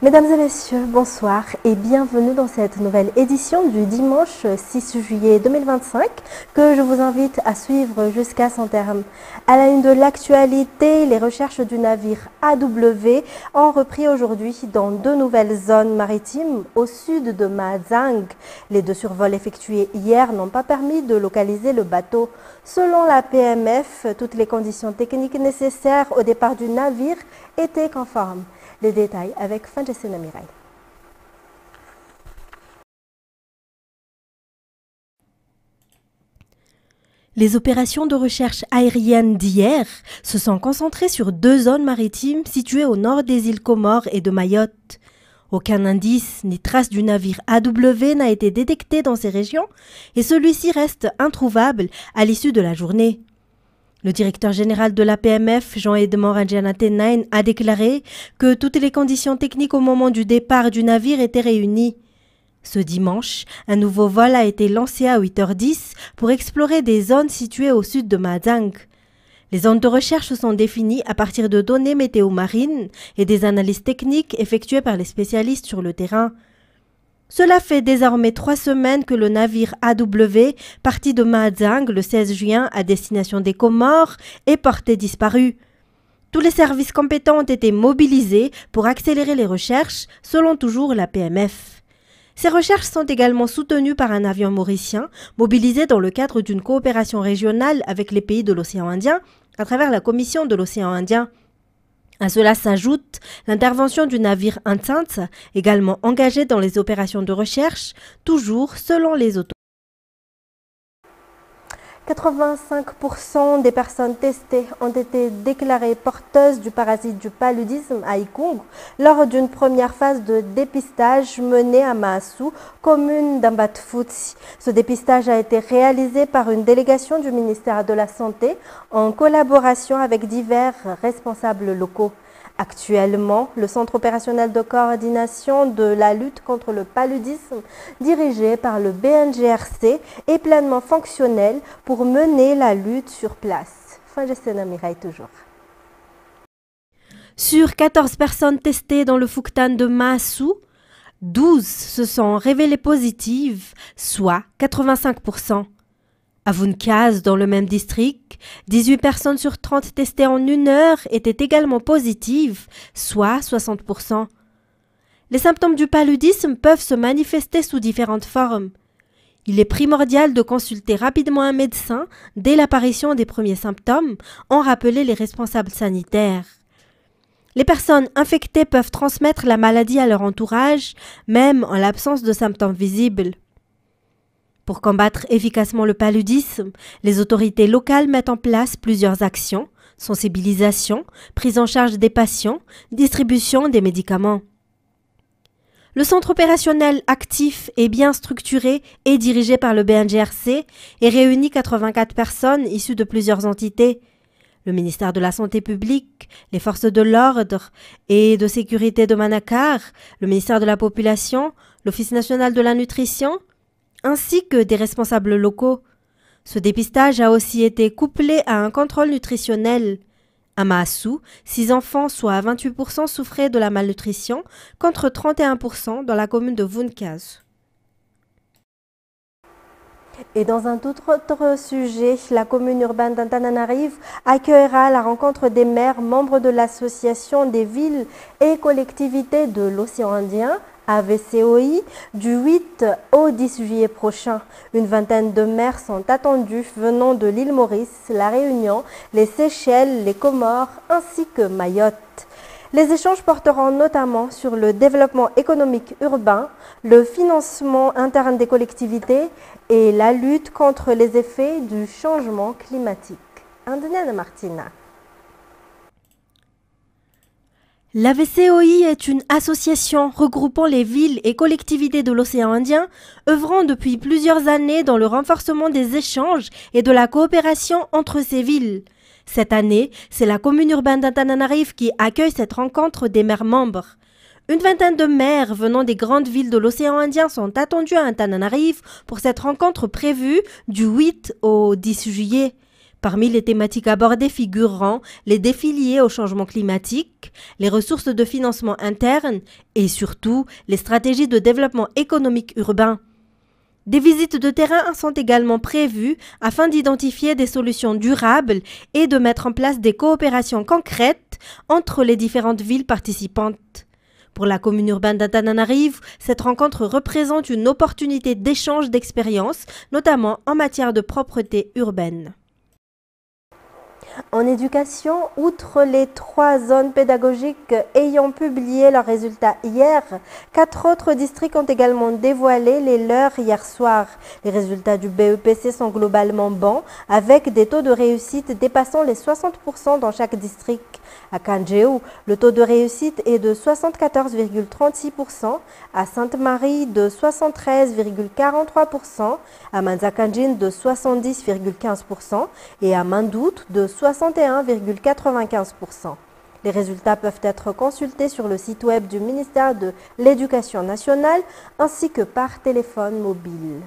Mesdames et messieurs, bonsoir et bienvenue dans cette nouvelle édition du dimanche 6 juillet 2025 que je vous invite à suivre jusqu'à son terme. À la une de l'actualité, les recherches du navire AW ont repris aujourd'hui dans deux nouvelles zones maritimes au sud de Mahajang. Les deux survols effectués hier n'ont pas permis de localiser le bateau. Selon la PMF, toutes les conditions techniques nécessaires au départ du navire étaient conformes. Les détails avec Fanjessena Mirai. Les opérations de recherche aérienne d'hier se sont concentrées sur deux zones maritimes situées au nord des îles Comores et de Mayotte. Aucun indice ni trace du navire AW n'a été détecté dans ces régions et celui-ci reste introuvable à l'issue de la journée. Le directeur général de la PMF, Jean-Edmond Radjanatenain, a déclaré que toutes les conditions techniques au moment du départ du navire étaient réunies. Ce dimanche, un nouveau vol a été lancé à 8h10 pour explorer des zones situées au sud de Mahajang. Les zones de recherche sont définies à partir de données météo-marines et des analyses techniques effectuées par les spécialistes sur le terrain. Cela fait désormais 3 semaines que le navire AW, parti de Mahajang le 16 juin à destination des Comores, est porté disparu. Tous les services compétents ont été mobilisés pour accélérer les recherches, selon toujours la PMF. Ces recherches sont également soutenues par un avion mauricien, mobilisé dans le cadre d'une coopération régionale avec les pays de l'océan Indien, à travers la Commission de l'océan Indien. À cela s'ajoute l'intervention du navire Intsant, également engagé dans les opérations de recherche, toujours selon les autorités. 85% des personnes testées ont été déclarées porteuses du parasite du paludisme à Ikung lors d'une première phase de dépistage menée à Maassou, commune d'Ambatfouti. Ce dépistage a été réalisé par une délégation du ministère de la Santé en collaboration avec divers responsables locaux. Actuellement, le Centre opérationnel de coordination de la lutte contre le paludisme, dirigé par le BNGRC, est pleinement fonctionnel pour mener la lutte sur place. Fanjessena Mirai toujours. Sur 14 personnes testées dans le Fouktan de Maassou, 12 se sont révélées positives, soit 85%. À Vunkaz, dans le même district, 18 personnes sur 30 testées en 1 heure étaient également positives, soit 60%. Les symptômes du paludisme peuvent se manifester sous différentes formes. Il est primordial de consulter rapidement un médecin dès l'apparition des premiers symptômes, ont rappelé les responsables sanitaires. Les personnes infectées peuvent transmettre la maladie à leur entourage, même en l'absence de symptômes visibles. Pour combattre efficacement le paludisme, les autorités locales mettent en place plusieurs actions, sensibilisation, prise en charge des patients, distribution des médicaments. Le centre opérationnel actif et bien structuré est dirigé par le BNGRC et réunit 84 personnes issues de plusieurs entités. Le ministère de la Santé publique, les forces de l'ordre et de sécurité de Manakar, le ministère de la Population, l'Office national de la nutrition, ainsi que des responsables locaux. Ce dépistage a aussi été couplé à un contrôle nutritionnel. À Maassou, 6 enfants, soit 28%, souffraient de la malnutrition, contre 31% dans la commune de Vunkaz. Et dans un tout autre sujet, la commune urbaine d'Antananarive accueillera la rencontre des maires membres de l'association des villes et collectivités de l'océan Indien, AVCOI, du 8 au 10 juillet prochain. Une vingtaine de maires sont attendus venant de l'île Maurice, la Réunion, les Seychelles, les Comores ainsi que Mayotte. Les échanges porteront notamment sur le développement économique urbain, le financement interne des collectivités et la lutte contre les effets du changement climatique. Andenia Martina. L'AVCOI est une association regroupant les villes et collectivités de l'océan Indien, œuvrant depuis plusieurs années dans le renforcement des échanges et de la coopération entre ces villes. Cette année, c'est la commune urbaine d'Antananarive qui accueille cette rencontre des maires membres. Une vingtaine de maires venant des grandes villes de l'océan Indien sont attendus à Antananarive pour cette rencontre prévue du 8 au 10 juillet. Parmi les thématiques abordées figureront les défis liés au changement climatique, les ressources de financement internes et surtout les stratégies de développement économique urbain. Des visites de terrain sont également prévues afin d'identifier des solutions durables et de mettre en place des coopérations concrètes entre les différentes villes participantes. Pour la commune urbaine d'Antananarivo, cette rencontre représente une opportunité d'échange d'expériences, notamment en matière de propreté urbaine. En éducation, outre les 3 zones pédagogiques ayant publié leurs résultats hier, 4 autres districts ont également dévoilé les leurs hier soir. Les résultats du BEPC sont globalement bons, avec des taux de réussite dépassant les 60% dans chaque district. À Kanjeu, le taux de réussite est de 74,36%, à Sainte-Marie de 73,43%, à Manzakanjin de 70,15% et à Mandout de 61,95%. Les résultats peuvent être consultés sur le site web du ministère de l'Éducation nationale ainsi que par téléphone mobile.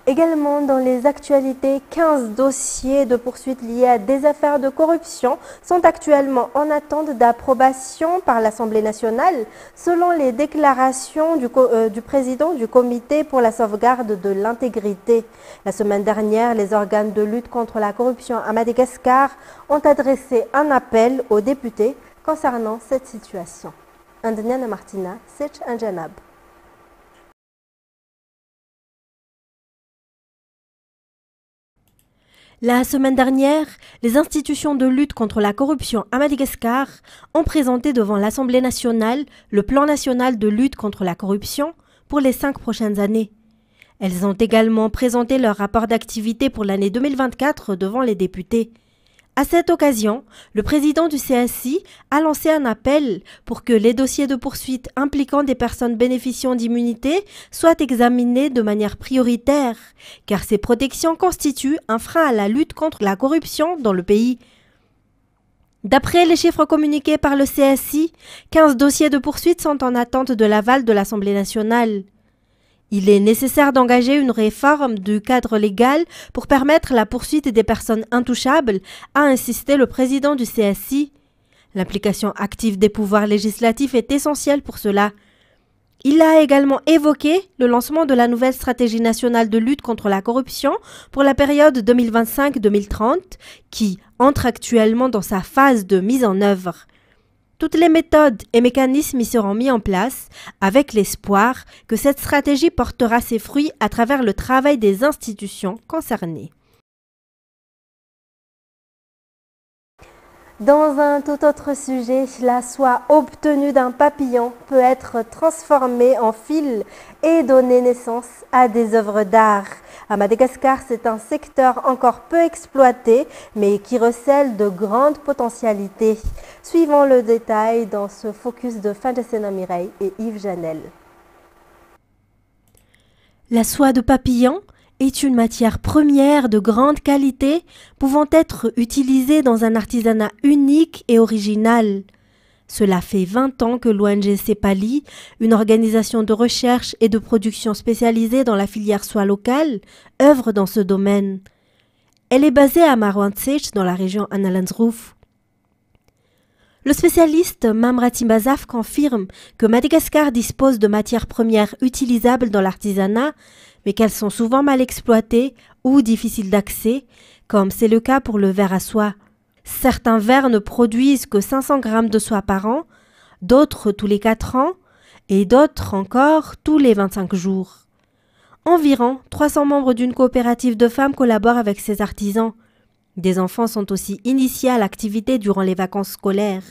Également dans les actualités, 15 dossiers de poursuite liés à des affaires de corruption sont actuellement en attente d'approbation par l'Assemblée nationale, selon les déclarations du président du Comité pour la sauvegarde de l'intégrité. La semaine dernière, les organes de lutte contre la corruption à Madagascar ont adressé un appel aux députés concernant cette situation. Andniana Martina, Sech Anjanab. La semaine dernière, les institutions de lutte contre la corruption à Madagascar ont présenté devant l'Assemblée nationale le plan national de lutte contre la corruption pour les 5 prochaines années. Elles ont également présenté leur rapport d'activité pour l'année 2024 devant les députés. À cette occasion, le président du CSI a lancé un appel pour que les dossiers de poursuite impliquant des personnes bénéficiant d'immunité soient examinés de manière prioritaire, car ces protections constituent un frein à la lutte contre la corruption dans le pays. D'après les chiffres communiqués par le CSI, 15 dossiers de poursuite sont en attente de l'aval de l'Assemblée nationale. Il est nécessaire d'engager une réforme du cadre légal pour permettre la poursuite des personnes intouchables, a insisté le président du CSI. L'implication active des pouvoirs législatifs est essentielle pour cela. Il a également évoqué le lancement de la nouvelle stratégie nationale de lutte contre la corruption pour la période 2025-2030 qui entre actuellement dans sa phase de mise en œuvre. Toutes les méthodes et mécanismes y seront mis en place avec l'espoir que cette stratégie portera ses fruits à travers le travail des institutions concernées. Dans un tout autre sujet, la soie obtenue d'un papillon peut être transformée en fil et donner naissance à des œuvres d'art. À Madagascar, c'est un secteur encore peu exploité, mais qui recèle de grandes potentialités. Suivons le détail dans ce focus de Fandesena Mireille et Yves Janel. La soie de papillon est une matière première de grande qualité pouvant être utilisée dans un artisanat unique et original. Cela fait 20 ans que l'ONG CEPALI, une organisation de recherche et de production spécialisée dans la filière soie locale, œuvre dans ce domaine. Elle est basée à Marwantsech dans la région Analanzrouf. Le spécialiste Mamrati Bazaf confirme que Madagascar dispose de matières premières utilisables dans l'artisanat, mais qu'elles sont souvent mal exploitées ou difficiles d'accès, comme c'est le cas pour le verre à soie. Certains verres ne produisent que 500 grammes de soie par an, d'autres tous les 4 ans, et d'autres encore tous les 25 jours. Environ 300 membres d'une coopérative de femmes collaborent avec ces artisans. Des enfants sont aussi initiés à l'activité durant les vacances scolaires.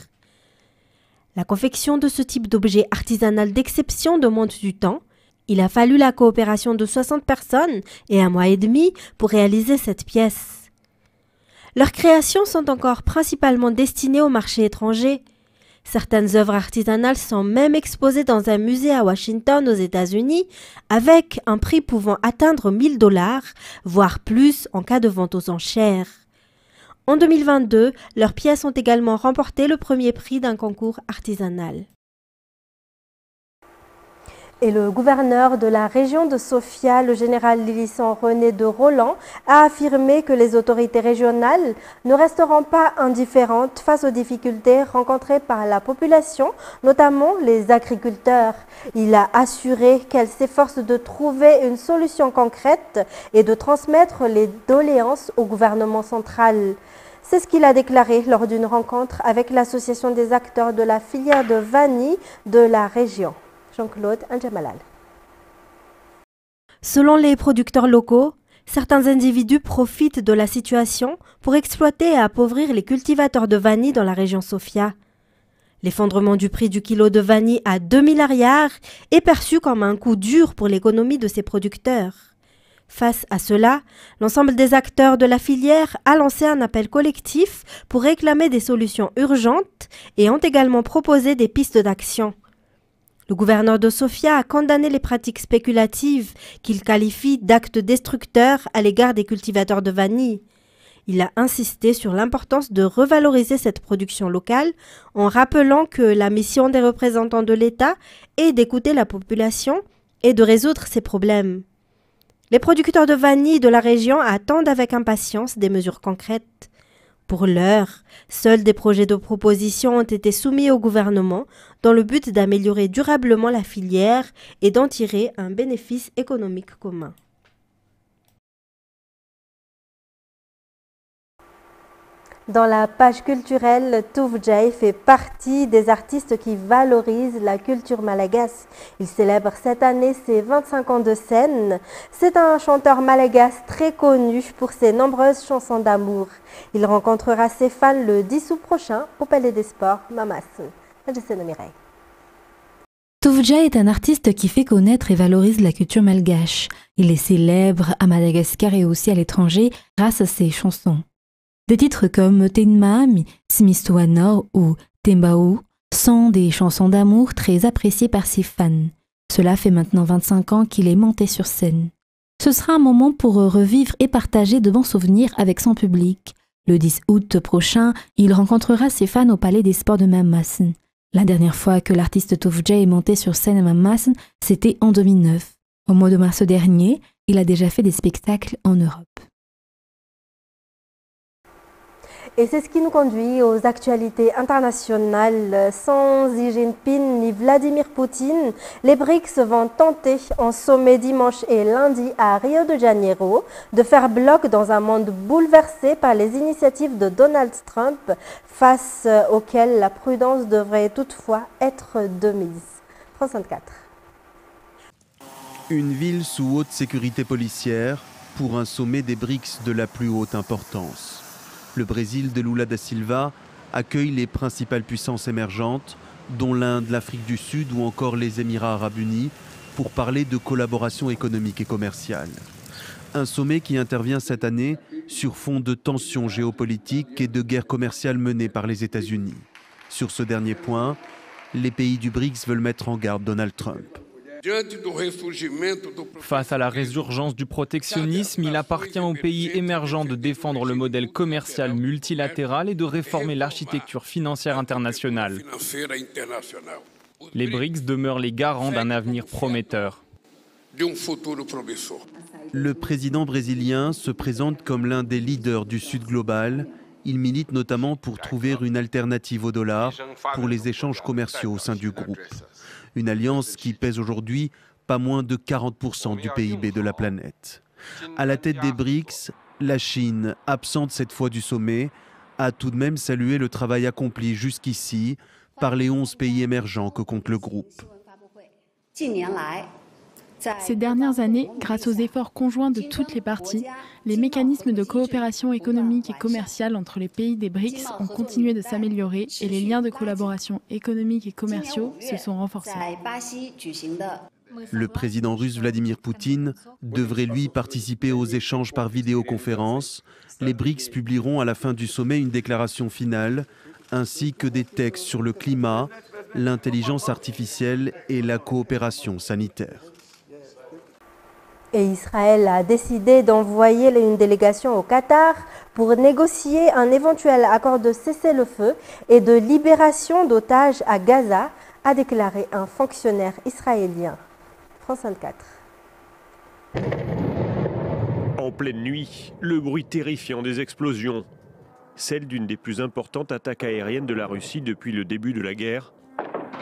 La confection de ce type d'objet artisanal d'exception demande du temps. Il a fallu la coopération de 60 personnes et 1 mois et demi pour réaliser cette pièce. Leurs créations sont encore principalement destinées au marché étranger. Certaines œuvres artisanales sont même exposées dans un musée à Washington aux États-Unis avec un prix pouvant atteindre $1000, voire plus en cas de vente aux enchères. En 2022, leurs pièces ont également remporté le premier prix d'un concours artisanal. Et le gouverneur de la région de Sofia, le général Lilissan René de Roland, a affirmé que les autorités régionales ne resteront pas indifférentes face aux difficultés rencontrées par la population, notamment les agriculteurs. Il a assuré qu'elle s'efforce de trouver une solution concrète et de transmettre les doléances au gouvernement central. C'est ce qu'il a déclaré lors d'une rencontre avec l'association des acteurs de la filière de vanille de la région. Jean-Claude Anjamalal. Selon les producteurs locaux, certains individus profitent de la situation pour exploiter et appauvrir les cultivateurs de vanille dans la région Sofia. L'effondrement du prix du kilo de vanille à 2 milliards est perçu comme un coup dur pour l'économie de ces producteurs. Face à cela, l'ensemble des acteurs de la filière a lancé un appel collectif pour réclamer des solutions urgentes et ont également proposé des pistes d'action. Le gouverneur de Sofia a condamné les pratiques spéculatives qu'il qualifie d'actes destructeurs à l'égard des cultivateurs de vanille. Il a insisté sur l'importance de revaloriser cette production locale en rappelant que la mission des représentants de l'État est d'écouter la population et de résoudre ses problèmes. Les producteurs de vanille de la région attendent avec impatience des mesures concrètes. Pour l'heure, seuls des projets de proposition ont été soumis au gouvernement dans le but d'améliorer durablement la filière et d'en tirer un bénéfice économique commun. Dans la page culturelle, Toufjay fait partie des artistes qui valorisent la culture malagasy. Il célèbre cette année ses 25 ans de scène. C'est un chanteur malagasy très connu pour ses nombreuses chansons d'amour. Il rencontrera ses fans le 10 août prochain au Palais des Sports, Mamasson. Toufjay est un artiste qui fait connaître et valorise la culture malgache. Il est célèbre à Madagascar et aussi à l'étranger grâce à ses chansons. Des titres comme Tenmami, Simistoanor ou Tembaou sont des chansons d'amour très appréciées par ses fans. Cela fait maintenant 25 ans qu'il est monté sur scène. Ce sera un moment pour revivre et partager de bons souvenirs avec son public. Le 10 août prochain, il rencontrera ses fans au Palais des Sports de Mamasson. La dernière fois que l'artiste Toufjay est monté sur scène à Mamasson, c'était en 2009. Au mois de mars dernier, il a déjà fait des spectacles en Europe. Et c'est ce qui nous conduit aux actualités internationales. Sans Xi Jinping ni Vladimir Poutine, les BRICS vont tenter en sommet dimanche et lundi à Rio de Janeiro de faire bloc dans un monde bouleversé par les initiatives de Donald Trump, face auxquelles la prudence devrait toutefois être de mise. France 24. Une ville sous haute sécurité policière pour un sommet des BRICS de la plus haute importance. Le Brésil de Lula da Silva accueille les principales puissances émergentes, dont l'Inde, l'Afrique du Sud ou encore les Émirats arabes unis, pour parler de collaboration économique et commerciale. Un sommet qui intervient cette année sur fond de tensions géopolitiques et de guerres commerciales menées par les États-Unis. Sur ce dernier point, les pays du BRICS veulent mettre en garde Donald Trump. Face à la résurgence du protectionnisme, il appartient aux pays émergents de défendre le modèle commercial multilatéral et de réformer l'architecture financière internationale. Les BRICS demeurent les garants d'un avenir prometteur. Le président brésilien se présente comme l'un des leaders du Sud global. Il milite notamment pour trouver une alternative au dollar pour les échanges commerciaux au sein du groupe. Une alliance qui pèse aujourd'hui pas moins de 40% du PIB de la planète. À la tête des BRICS, la Chine, absente cette fois du sommet, a tout de même salué le travail accompli jusqu'ici par les 11 pays émergents que compte le groupe. Ces dernières années, grâce aux efforts conjoints de toutes les parties, les mécanismes de coopération économique et commerciale entre les pays des BRICS ont continué de s'améliorer et les liens de collaboration économique et commerciaux se sont renforcés. Le président russe Vladimir Poutine devrait lui participer aux échanges par vidéoconférence. Les BRICS publieront à la fin du sommet une déclaration finale, ainsi que des textes sur le climat, l'intelligence artificielle et la coopération sanitaire. Et Israël a décidé d'envoyer une délégation au Qatar pour négocier un éventuel accord de cessez-le-feu et de libération d'otages à Gaza, a déclaré un fonctionnaire israélien. France 24. En pleine nuit, le bruit terrifiant des explosions. Celle d'une des plus importantes attaques aériennes de la Russie depuis le début de la guerre.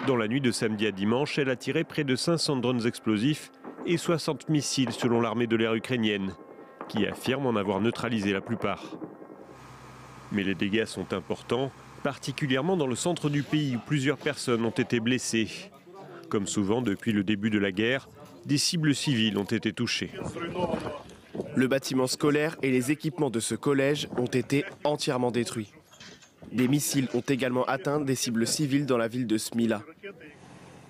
Dans la nuit de samedi à dimanche, elle a tiré près de 500 drones explosifs et 60 missiles selon l'armée de l'air ukrainienne, qui affirme en avoir neutralisé la plupart. Mais les dégâts sont importants, particulièrement dans le centre du pays où plusieurs personnes ont été blessées. Comme souvent depuis le début de la guerre, des cibles civiles ont été touchées. Le bâtiment scolaire et les équipements de ce collège ont été entièrement détruits. Des missiles ont également atteint des cibles civiles dans la ville de Smila.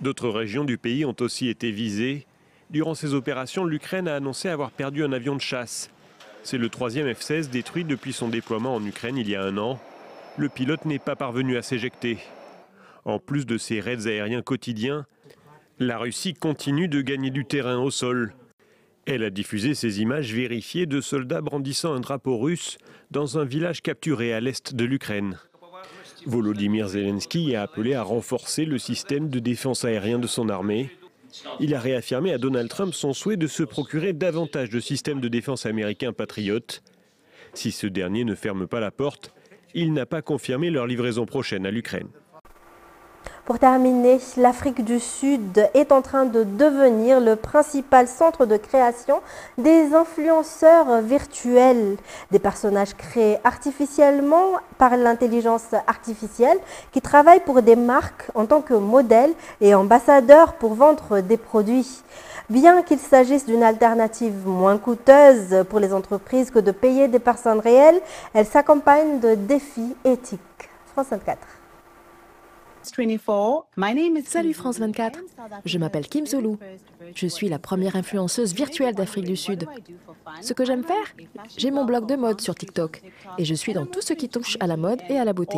D'autres régions du pays ont aussi été visées. Durant ces opérations, l'Ukraine a annoncé avoir perdu un avion de chasse. C'est le 3e F-16 détruit depuis son déploiement en Ukraine il y a un an. Le pilote n'est pas parvenu à s'éjecter. En plus de ces raids aériens quotidiens, la Russie continue de gagner du terrain au sol. Elle a diffusé ces images vérifiées de soldats brandissant un drapeau russe dans un village capturé à l'est de l'Ukraine. Volodymyr Zelensky a appelé à renforcer le système de défense aérien de son armée. Il a réaffirmé à Donald Trump son souhait de se procurer davantage de systèmes de défense américains patriotes. Si ce dernier ne ferme pas la porte, il n'a pas confirmé leur livraison prochaine à l'Ukraine. Pour terminer, l'Afrique du Sud est en train de devenir le principal centre de création des influenceurs virtuels, des personnages créés artificiellement par l'intelligence artificielle qui travaillent pour des marques en tant que modèles et ambassadeurs pour vendre des produits. Bien qu'il s'agisse d'une alternative moins coûteuse pour les entreprises que de payer des personnes réelles, elle s'accompagne de défis éthiques. France 24. Salut France 24, je m'appelle Kim Zulu. Je suis la première influenceuse virtuelle d'Afrique du Sud. Ce que j'aime faire, j'ai mon blog de mode sur TikTok et je suis dans tout ce qui touche à la mode et à la beauté.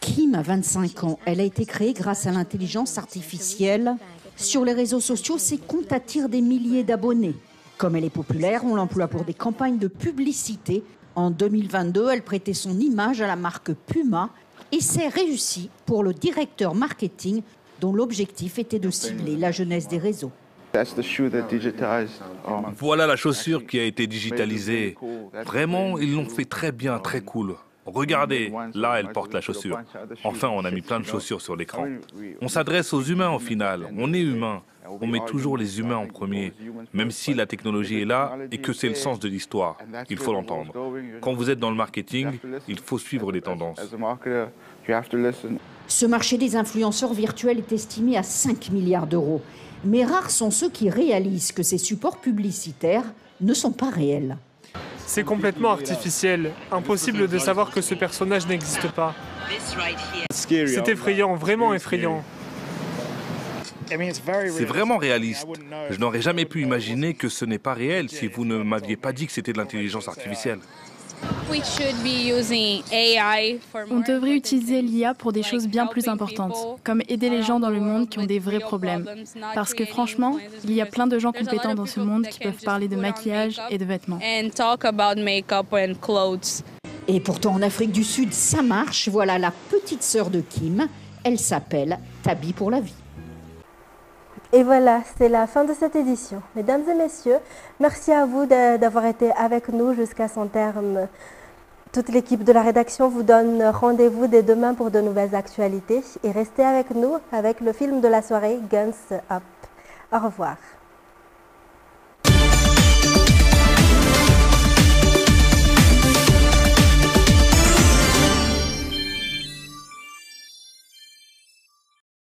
Kim a 25 ans. Elle a été créée grâce à l'intelligence artificielle. Sur les réseaux sociaux, ses comptes attirent des milliers d'abonnés. Comme elle est populaire, on l'emploie pour des campagnes de publicité. En 2022, elle prêtait son image à la marque Puma. Et c'est réussi pour le directeur marketing dont l'objectif était de cibler la jeunesse des réseaux. Voilà la chaussure qui a été digitalisée. Vraiment, ils l'ont fait très bien, très cool. Regardez, là, elle porte la chaussure. Enfin, on a mis plein de chaussures sur l'écran. On s'adresse aux humains au final. On est humain. On met toujours les humains en premier, même si la technologie est là et que c'est le sens de l'histoire. Il faut l'entendre. Quand vous êtes dans le marketing, il faut suivre les tendances. Ce marché des influenceurs virtuels est estimé à 5 milliards d'euros. Mais rares sont ceux qui réalisent que ces supports publicitaires ne sont pas réels. C'est complètement artificiel. Impossible de savoir que ce personnage n'existe pas. C'est effrayant, vraiment effrayant. C'est vraiment réaliste. Je n'aurais jamais pu imaginer que ce n'est pas réel si vous ne m'aviez pas dit que c'était de l'intelligence artificielle. On devrait utiliser l'IA pour des choses bien plus importantes, comme aider les gens dans le monde qui ont des vrais problèmes. Parce que franchement, il y a plein de gens compétents dans ce monde qui peuvent parler de maquillage et de vêtements. Et pourtant en Afrique du Sud, ça marche. Voilà la petite sœur de Kim. Elle s'appelle Tabi pour la vie. Et voilà, c'est la fin de cette édition. Mesdames et messieurs, merci à vous d'avoir été avec nous jusqu'à son terme. Toute l'équipe de la rédaction vous donne rendez-vous dès demain pour de nouvelles actualités. Et restez avec nous avec le film de la soirée Guns Up. Au revoir.